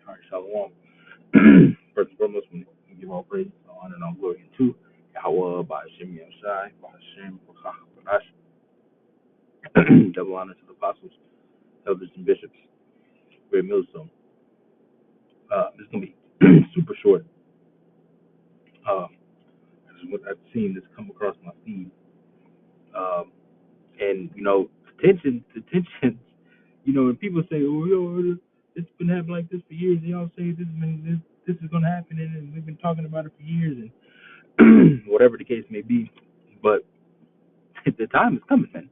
All right, Shalom. First and foremost, we give all praise, all honor, and all glory to Yahweh, by Hashem Yahshai, by Hashem, double honor to the apostles, elders, and bishops. Great millstone. This is going to be super short. This is what I've seen this come across my feed. And, tensions, when people say, oh, it's been happening like this for years, and y'all say this is going to happen, and we've been talking about it for years, and whatever the case may be. But the time is coming, man.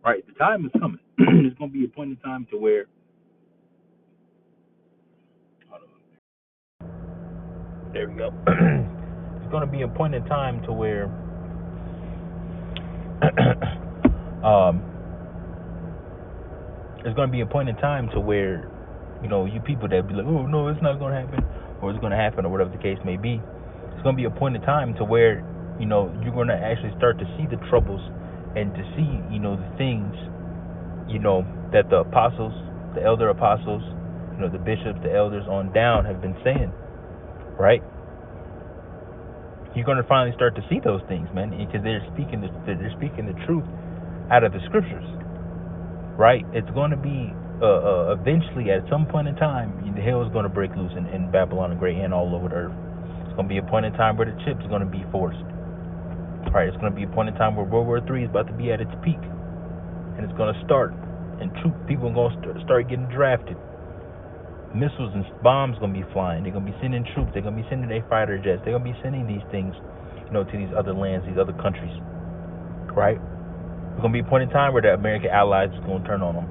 Right? The time is coming. There's going to be a point in time to where, hold on. There we go. It's going to be a point in time to where, there's going to be a point in time to where, you people that be like, oh no, it's not going to happen, or it's going to happen, or whatever the case may be. It's going to be a point in time to where, you're going to actually start to see the troubles and to see, the things, that the apostles, the elder apostles, the bishops, the elders on down have been saying, right? You're going to finally start to see those things, man, because they're speaking the truth out of the scriptures, right? It's going to be eventually, at some point in time, the hell is going to break loose in Babylon the Great and all over the earth. It's going to be a point in time where the chips are going to be forced, right? It's going to be a point in time where World War III is about to be at its peak, and it's going to start, and people are going to start getting drafted. Missiles and bombs going to be flying. They're going to be sending troops. They're going to be sending their fighter jets. They're going to be sending these things, to these other lands, these other countries, right? There's going to be a point in time where the American allies is going to turn on them,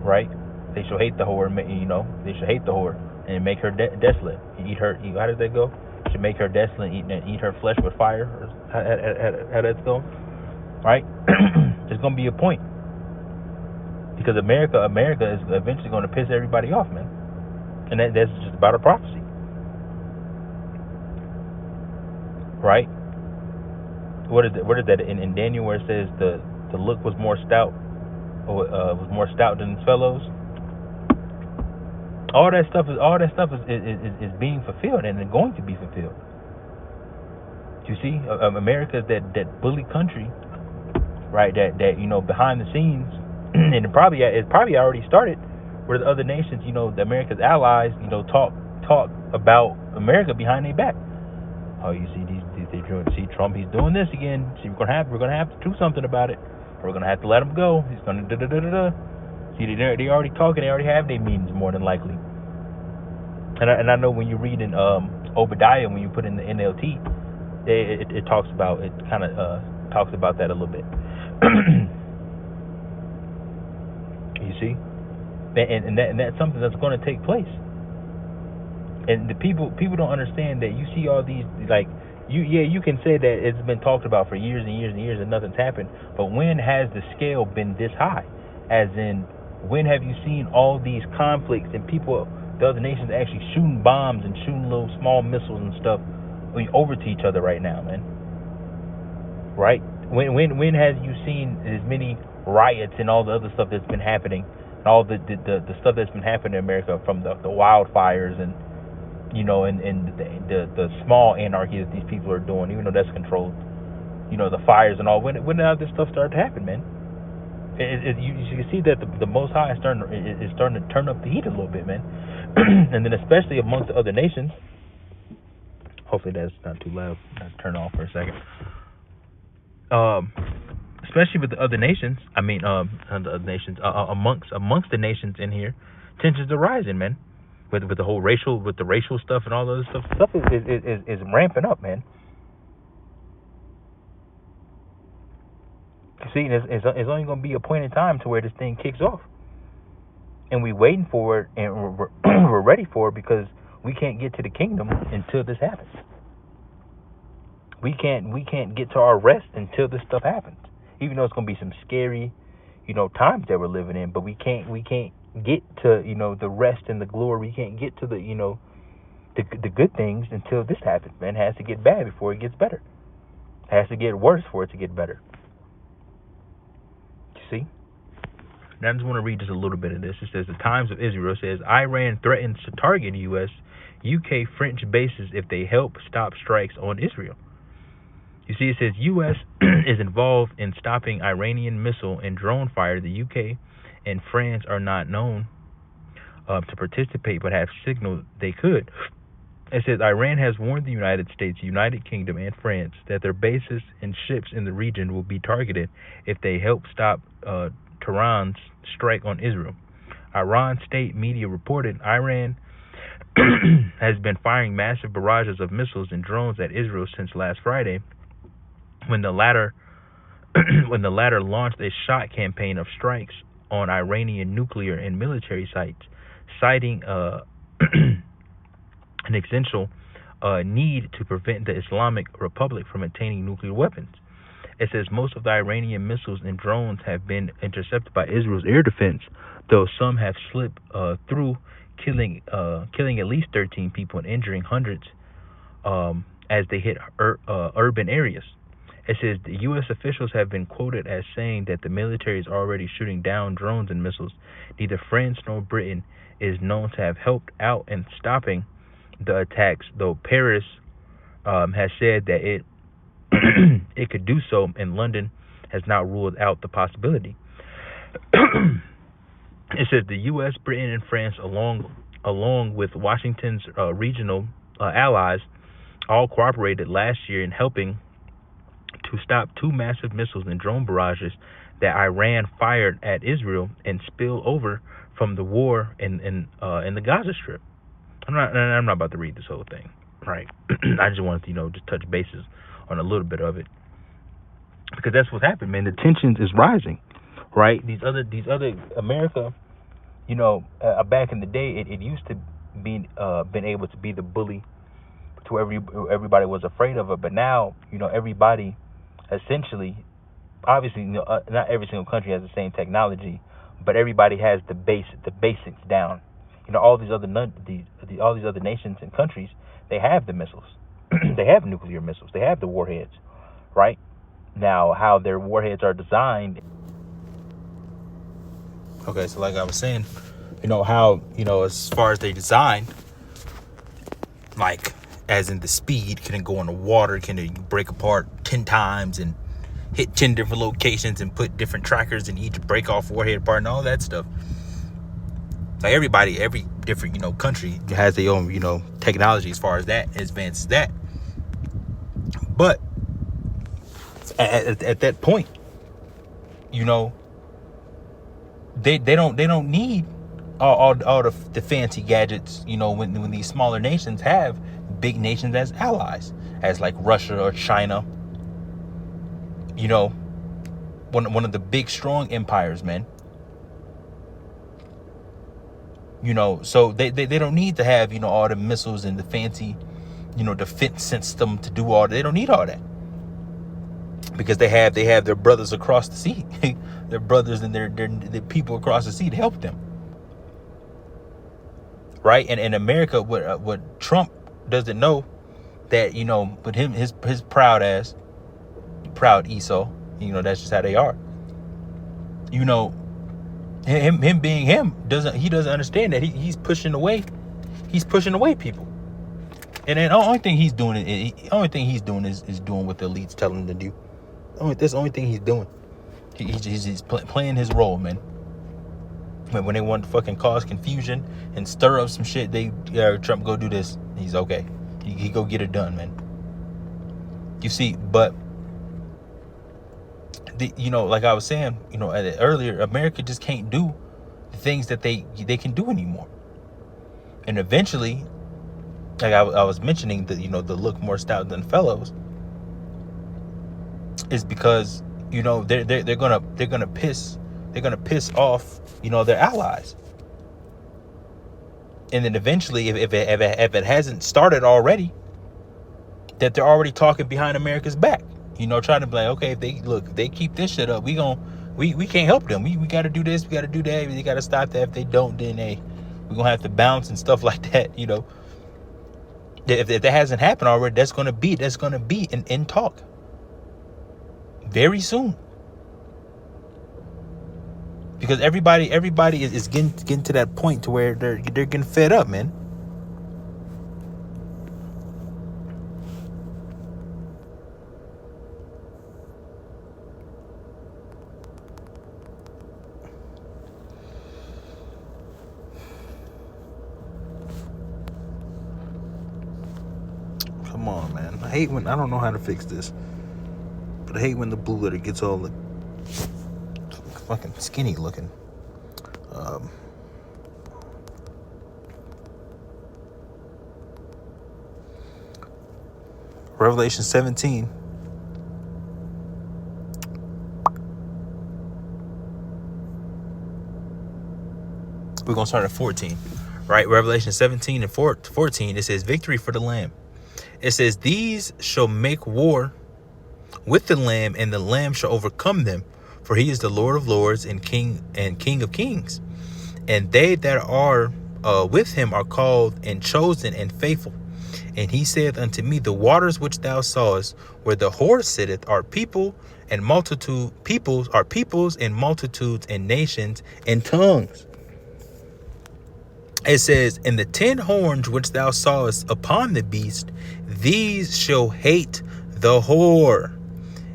right? They shall hate the whore, they shall hate the whore and make her desolate. Eat her. How does that go? Should make her desolate and eat her flesh with fire. How that's go, right? There's going to be a point. Because America is eventually going to piss everybody off, man. And that's just about a prophecy. Right? What is that in Daniel where it says the look was more stout, or was more stout than its fellows? All that stuff is being fulfilled and is going to be fulfilled. You see, America is that bully country, right? That behind the scenes. And it probably already started, where the other nations, the America's allies, talk about America behind their back. Oh, you see see Trump, he's doing this again. See, we're gonna have to do something about it. We're gonna have to let him go. He's gonna See, they already talking. They already have their meetings, more than likely. And I know when you read in Obadiah, when you put in the NLT, it talks about it. Kind of talks about that a little bit. You see, and that's something that's going to take place. And the people don't understand that. You see all these, like, you can say that it's been talked about for years and years and years and nothing's happened. But when has the scale been this high? As in, when have you seen all these conflicts and people, the other nations, actually shooting bombs and shooting little small missiles and stuff over to each other right now, man? Right? When has you seen as many riots and all the other stuff that's been happening, and all the stuff that's been happening in America, from the wildfires and and the small anarchy that these people are doing, even though that's controlled, the fires and all. When did this stuff start to happen, man? You can see that the Most High is starting to turn up the heat a little bit, man. And then especially amongst the other nations. Hopefully that's not too loud. I'll turn it off for a second. Especially with the other nations, amongst the nations in here, tensions are rising, man. With the whole racial stuff and all the other stuff. Stuff is ramping up, man. See, it's only going to be a point in time to where this thing kicks off, and we're waiting for it, and we're ready for it, because we can't get to the kingdom until this happens. We can't get to our rest until this stuff happens. Even though it's going to be some scary, times that we're living in, but we can't get to, the rest and the glory. We can't get to the, the good things until this happens, man. It has to get bad before it gets better. It has to get worse for it to get better. You see? Now I just want to read just a little bit of this. It says the Times of Israel says Iran threatens to target U.S., UK, French bases if they help stop strikes on Israel. You see, it says U.S. is involved in stopping Iranian missile and drone fire. The UK and France are not known to participate, but have signaled they could. It says Iran has warned the United States, United Kingdom, and France that their bases and ships in the region will be targeted if they help stop Tehran's strike on Israel. Iran state media reported Iran has been firing massive barrages of missiles and drones at Israel since last Friday, when the latter launched a shot campaign of strikes on Iranian nuclear and military sites, citing an essential need to prevent the Islamic Republic from attaining nuclear weapons. It says most of the Iranian missiles and drones have been intercepted by Israel's air defense, though some have slipped through, killing at least 13 people and injuring hundreds as they hit urban areas. It says the U.S. officials have been quoted as saying that the military is already shooting down drones and missiles. Neither France nor Britain is known to have helped out in stopping the attacks, though Paris has said that it it could do so, and London has not ruled out the possibility. It says the U.S., Britain, and France, along with Washington's regional allies, all cooperated last year in helping to stop two massive missiles and drone barrages that Iran fired at Israel and spill over from the war in the Gaza Strip. I'm not about to read this whole thing, right? I just wanted to just touch bases on a little bit of it, because that's what's happened, man. The tensions is rising, right? These other America, back in the day, it used to be been able to be the bully to everybody was afraid of it, but now everybody essentially, obviously, not every single country has the same technology, but everybody has the basics down. All these other nations and countries, they have the missiles, they have nuclear missiles, they have the warheads, right? Now, how their warheads are designed. Okay, so like I was saying, how as far as they design, like as in the speed, can it go on the water? Can it break apart 10 times and hit 10 different locations and put different trackers in each break off warhead part and all that stuff? Like every different, country has their own, technology as far as that, advanced as that. But at that point, they don't need all the fancy gadgets, when these smaller nations have big nations as allies, as like Russia or China, one of the big strong empires, man. So they don't need to have all the missiles and the fancy defense system to do all that. They don't need all that, because they have their brothers across the sea, their brothers and their people across the sea to help them, right? And in America, what Trump doesn't know, that but his proud Esau, that's just how they are. Him being him doesn't understand that he's pushing away people. And then the only thing he's doing is doing what the elites tell him to do. That's the only thing he's doing. He's playing his role, man. When they want to fucking cause confusion and stir up some shit, Trump go do this. He's okay. He go get it done, man. You see, but like I was saying, earlier, America just can't do the things that they can do anymore. And eventually, like I was mentioning, the look more stout than fellows, is because they're gonna piss off their allies. And then eventually, if it hasn't started already, that they're already talking behind America's back. Trying to be like, okay, if they keep this shit up, we can't help them. We got to do this, we got to do that. We got to stop that. If they don't, then we're gonna have to bounce and stuff like that. If that hasn't happened already, that's gonna be in talk very soon. because everybody is getting to that point to where they're getting fed up, man. Come on, man. I hate when, I don't know how to fix this, but I hate when the blue letter gets all like fucking skinny looking. Revelation 17. We're going to start at 14, right? Revelation 17 and 14, it says, victory for the Lamb. It says, these shall make war with the Lamb, and the Lamb shall overcome them, for he is the Lord of lords and King of kings. And they that are with him are called and chosen and faithful. And he saith unto me, the waters which thou sawest, where the whore sitteth, are peoples and multitudes and nations and tongues. It says, and the 10 horns which thou sawest upon the beast, these shall hate the whore,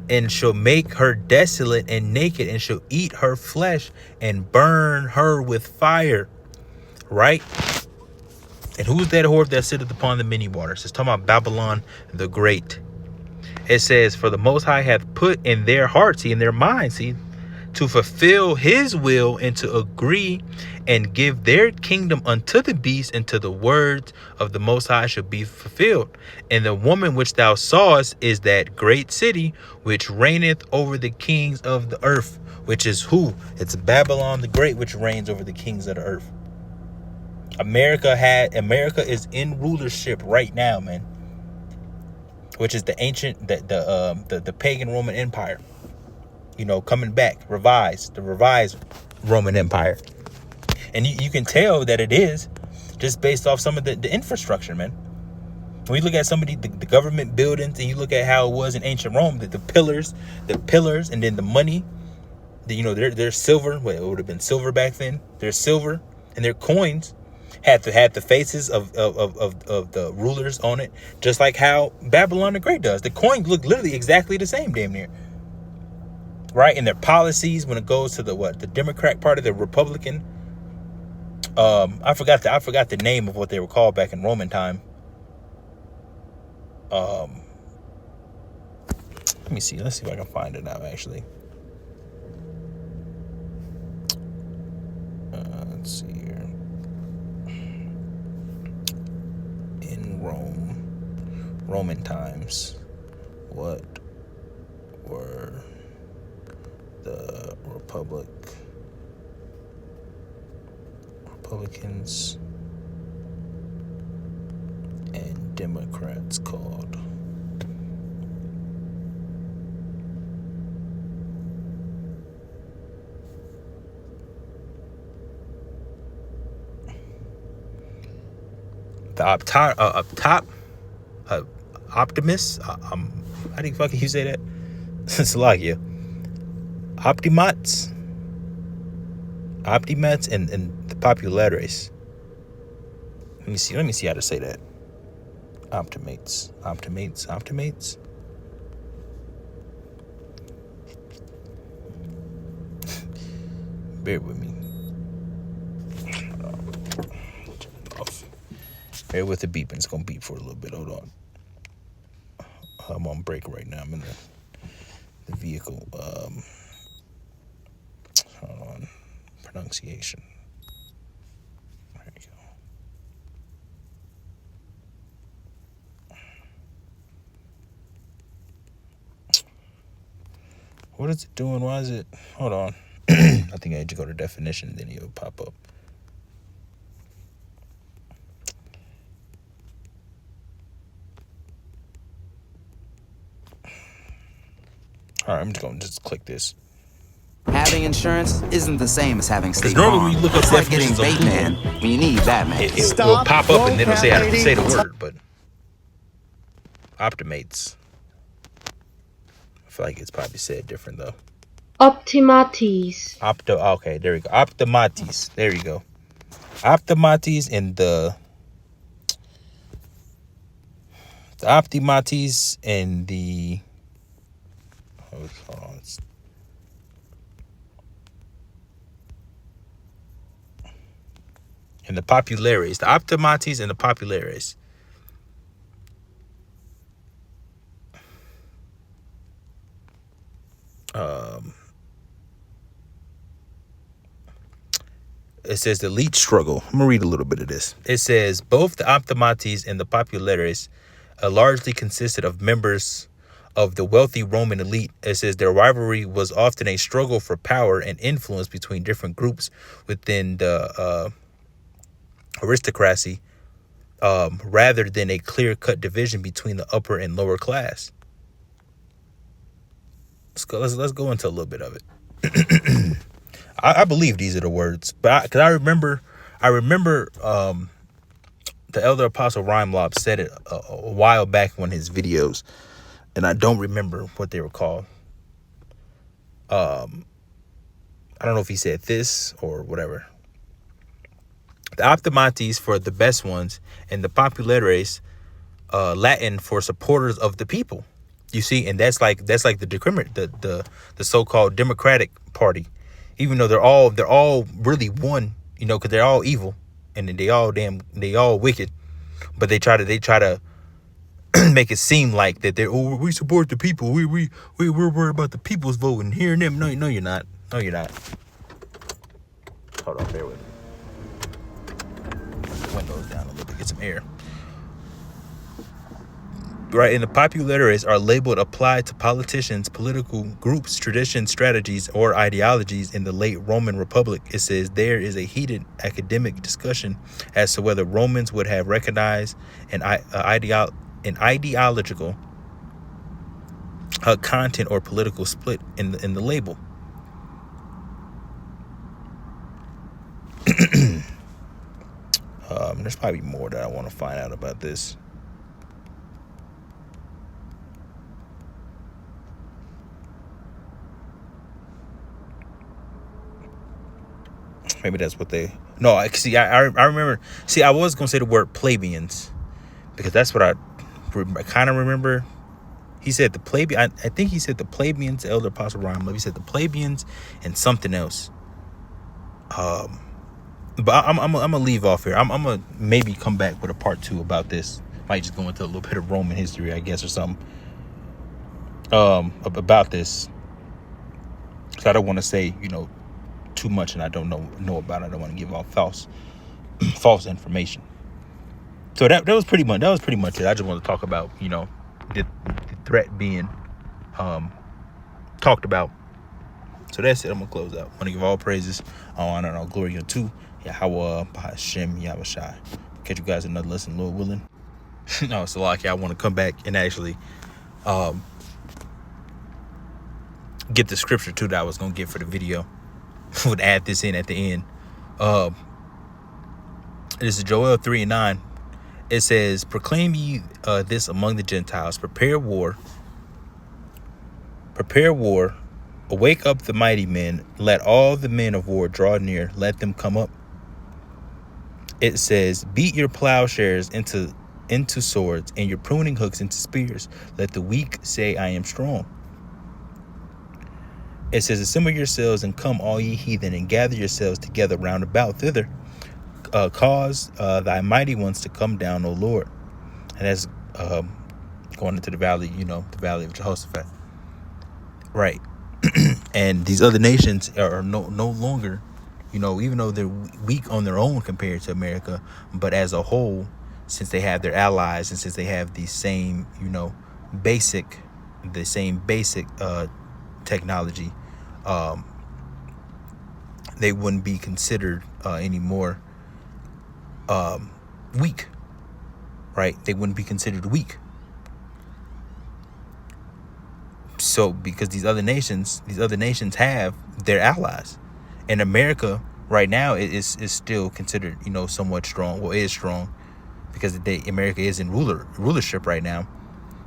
and shall make her desolate and naked, and shall eat her flesh and burn her with fire. Right? And who's that whore that sitteth upon the many waters? It's talking about Babylon the Great. It says, for the Most High hath put in their hearts, in their minds, to fulfill his will, and to agree and give their kingdom unto the beast, and to the words of the Most High shall be fulfilled. And the woman which thou sawest is that great city which reigneth over the kings of the earth. Which is who? It's Babylon the Great, which reigns over the kings of the earth. America is in rulership right now, man. Which is the ancient, the pagan Roman Empire. You know, coming back, the revised Roman Empire. And you can tell that it is just based off some of the infrastructure, man. When you look at some of the government buildings, and you look at how it was in ancient Rome, the pillars, and then the money, they're silver. Well, it would have been silver back then. They're silver, and their coins had the faces of the rulers on it, just like how Babylon the Great does. The coins look literally exactly the same, damn near. Right? And their policies, when it goes to the Democrat Party, the Republican. I forgot the name of what they were called back in Roman time. Let me see. Let's see if I can find it now, actually. Let's see here. In Roman times, what were the Republicans and Democrats called? The Optimus. How do you fucking you say that? Slovakia. Optimats, and the Populares. Let me see how to say that. Optimates. Bear with me. Bear with the beeping. It's gonna beep for a little bit. Hold on. I'm on break right now. I'm in the vehicle. Hold on. Pronunciation. There you go. What is it doing? Why is it? Hold on. I think I had to go to definition, and then it'll pop up. All right, I'm just going to just click this. Having insurance isn't the same as having State normally Farm. when you look up It's like getting definitions of Batman when you need Batman. It will pop up and then it'll say how to say the word, but Optimates. I feel like it's probably said different though. Optimates. Okay, there we go. Optimates. There you go. Optimates and the Optimates and the hold on. And the Populares. The Optimates and the Populares. It says the elite struggle. I'm gonna read a little bit of this. It says both the Optimates and the Populares largely consisted of members of the wealthy Roman elite. It says their rivalry was often a struggle for power and influence between different groups within the aristocracy, rather than a clear-cut division between the upper and lower class. Let's go into a little bit of it. I believe these are the words, but because I remember the elder apostle Rhyme Lob said it a while back in one of his videos, and I don't remember what they were called. I don't know if he said this or whatever. The Optimates for the best ones, and the Populares, Latin for supporters of the people. You see, and that's like the so-called Democratic Party. Even though they're all really one, because they're all evil and they all wicked, but they try to make it seem like that we support the people. We're worried about the people's voting here and them. No, you're not. No, you're not. Hold on, bear with me. Put the windows down a little bit, get some air. Right, and the Populares are labeled applied to politicians, political groups, traditions, strategies, or ideologies in the late Roman Republic. It says there is a heated academic discussion as to whether Romans would have recognized an ideological content or political split in the label. There's probably more that I want to find out about this. Maybe that's what they... No, I remember... See, I was going to say the word plebeians, because that's what I kind of remember. He said the plebeians... I think he said the plebeians, Elder Apostle Rhyme. He said the plebeians and something else. But I'm going to leave off here. I'm going to maybe come back with a part 2 about this. Might just go into a little bit of Roman history, I guess, or something. About this. So I don't want to say, too much and I don't know about it. I don't want to give off false information. So that was pretty much it. I just want to talk about the threat being talked about. So that's it. I'm gonna close out. I want to give all praises, all honor, and all glory unto Yahweh B'Hashem Yahushai. Catch you guys another lesson, Lord willing. No, so like I want to come back and actually get the scripture too that I was gonna get for the video. Would add this in at the end. This is Joel 3:9. It says, proclaim ye this among the Gentiles. Prepare war. Awake up the mighty men. Let all the men of war draw near. Let them come up. It says, beat your plowshares into swords and your pruning hooks into spears. Let the weak say, I am strong. It says, assemble yourselves and come, all ye heathen, and gather yourselves together round about thither. Cause thy mighty ones to come down, O Lord. And that's going into the valley, the valley of Jehoshaphat. Right. And these other nations are no longer, even though they're weak on their own compared to America, but as a whole, since they have their allies and since they have the same, basic technology, they wouldn't be considered anymore weak, right? They wouldn't be considered weak. So because these other nations have their allies, and America right now is still considered somewhat strong. Well, it is strong because America is in rulership right now.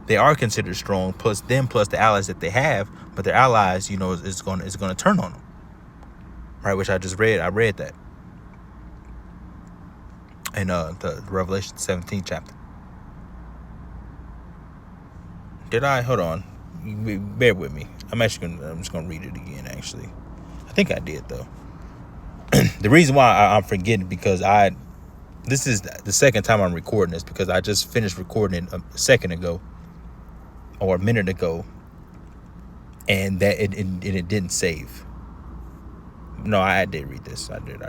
they are considered strong, plus the allies that they have, but their allies, is going to turn on them, right? Which I just read. I read that in the Revelation 17th chapter. Did I? Hold on, bear with me. I'm just gonna read it again. Actually, I think I did though. The reason why I'm forgetting because this is the second time I'm recording this, because I just finished recording it a second ago or a minute ago, and that it didn't save. No, I did read this. I did.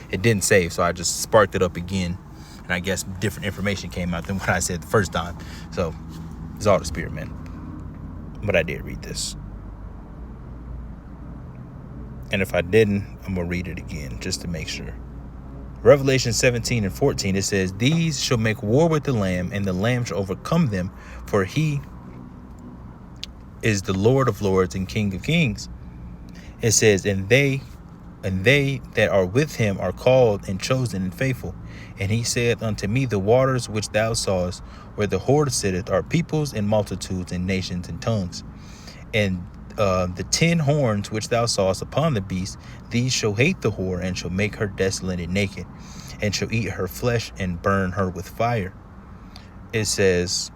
It didn't save, so I just sparked it up again, and I guess different information came out than what I said the first time. So it's all the Spirit, man. But I did read this. And if I didn't, I'm going to read it again just to make sure. Revelation 17:14, it says, "These shall make war with the Lamb, and the Lamb shall overcome them, for he is the Lord of lords and King of kings." It says, and they that are with him are called and chosen and faithful. And he saith unto me, the waters which thou sawest, where the whore sitteth, are peoples and multitudes and nations and tongues. And the 10 horns which thou sawest upon the beast, these shall hate the whore, and shall make her desolate and naked, and shall eat her flesh and burn her with fire. It says,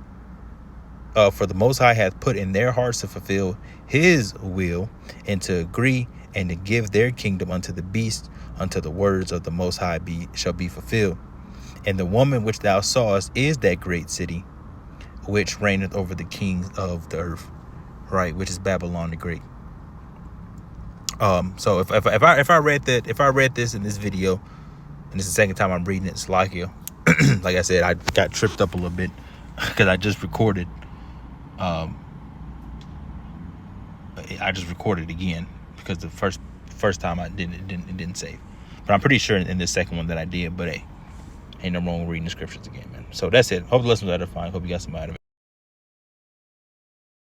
for the Most High hath put in their hearts to fulfill his will, and to agree and to give their kingdom unto the beast, until the words of the Most High shall be fulfilled. And the woman which thou sawest is that great city, which reigneth over the kings of the earth, right? Which is Babylon the Great. So if I read this in this video, and this is the second time I'm reading it, it's like I said, I got tripped up a little bit because I just recorded. I just recorded again because the first time it didn't save. But I'm pretty sure in this second one that I did. But hey, ain't no wrong with reading the scriptures again, man. So that's it. Hope the lesson was edifying. Hope you got some out of it.